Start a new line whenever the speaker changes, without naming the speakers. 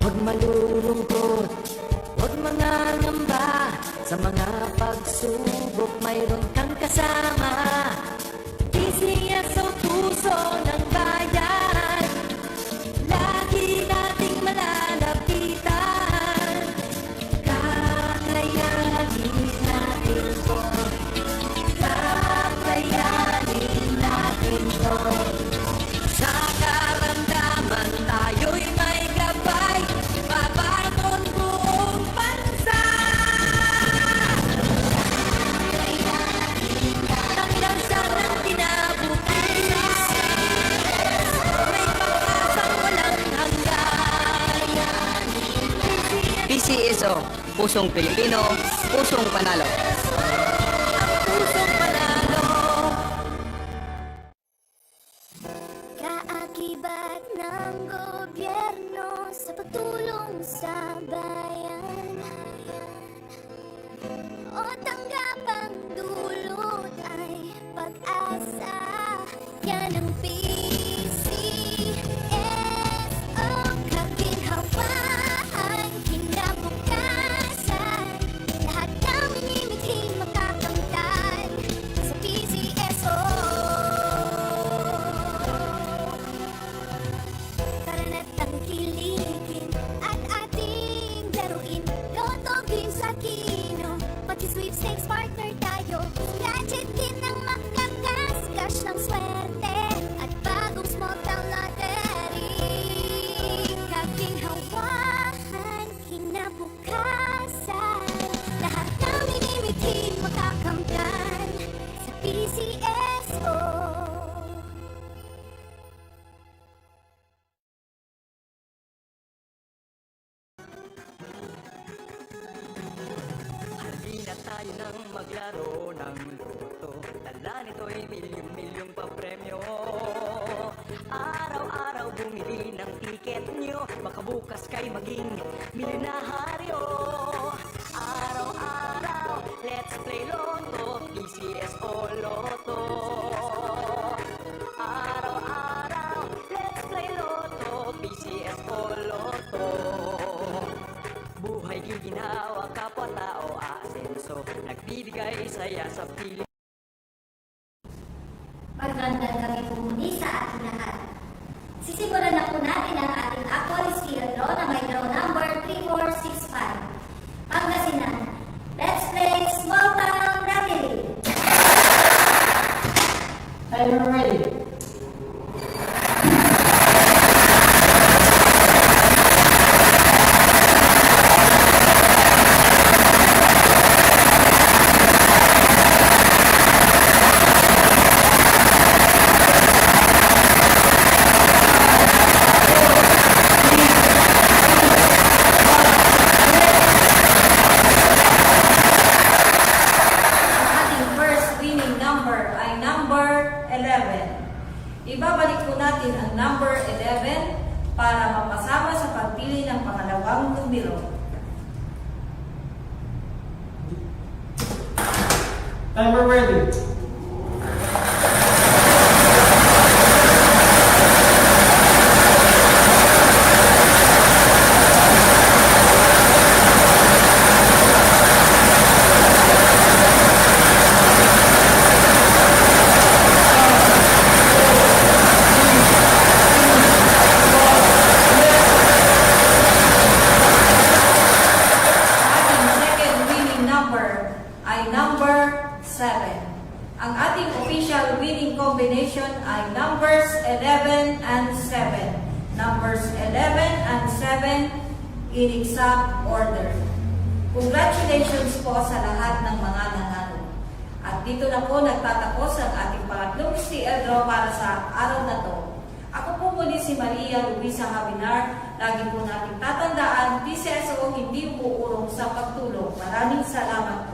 Huwag malulungkot, huwag mangangamba. Sa mga pagsubok mayroon kang kasama. DCS ang puso ng bayan, lagi nating malalapitan. Kakayanin natin to, kakayanin natin to. Sa karamdaman tayo'y may gabay, babangon buong bansa. Hanggang sa ng kinabukasan, may pag-asang walang hanggan.
PCSO, Pusong Pilipino, Pusong Panalo.
Ang pusong panalo.
Kaakibat ng gobyerno sa pagtulong sa bayan, o tanggapang dulot ay pag-asa. Yan ang PCSO, kaginhawaan, kinabukasan. Lahat ng minimiting makakamtan sa PCSO. Tara na't tangkilikin at ating laruin. Lotto, games at kino, pati sweepstakes partner tayo. Gadget din ang makakascash ng swerte at bagong small town lottery. Kaginhawahan, kinabukasan. Lahat ng minimiting makakamtan sa PCSO.
Halina tayo nang maglaro ng loto. Dala nito'y milyong-milyong papremyo. Araw-araw bumili ng tiket nyo, baka bukas kay maging milyonaryo. Araw-araw, let's play Lotto, PCSO Lotto. Araw-araw, let's play Lotto, PCSO Lotto. Buhay giginawa, kapwa-tao asenso, nagbibigay saya sa Pilipinas.
Magandang gabi po muli sa ating lahat. Sisimulan na po natin ang ating actual skill draw na may draw number 3465. Pangasinan, let's play Small Town Lottery.
Timer ready.
Ang ating first winning number ay number 11. Ibabalik po natin ang number 11 para mapasama sa pagpili ng pangalawang numero.
Timer ready.
Ang ating second winning number ay number 7. Ang ating official winning combination ay numbers 11 and 7. Numbers 11 and 7 in exact order. Congratulations po sa lahat ng mga nanalo. At dito na po nagtatapos ang ating pangatlong CL draw para sa araw na to. Ako po muli si Maria Luisa Habinar. Lagi po natin tatandaan, PCSO hindi umuurong sa pagtulong. Maraming salamat po.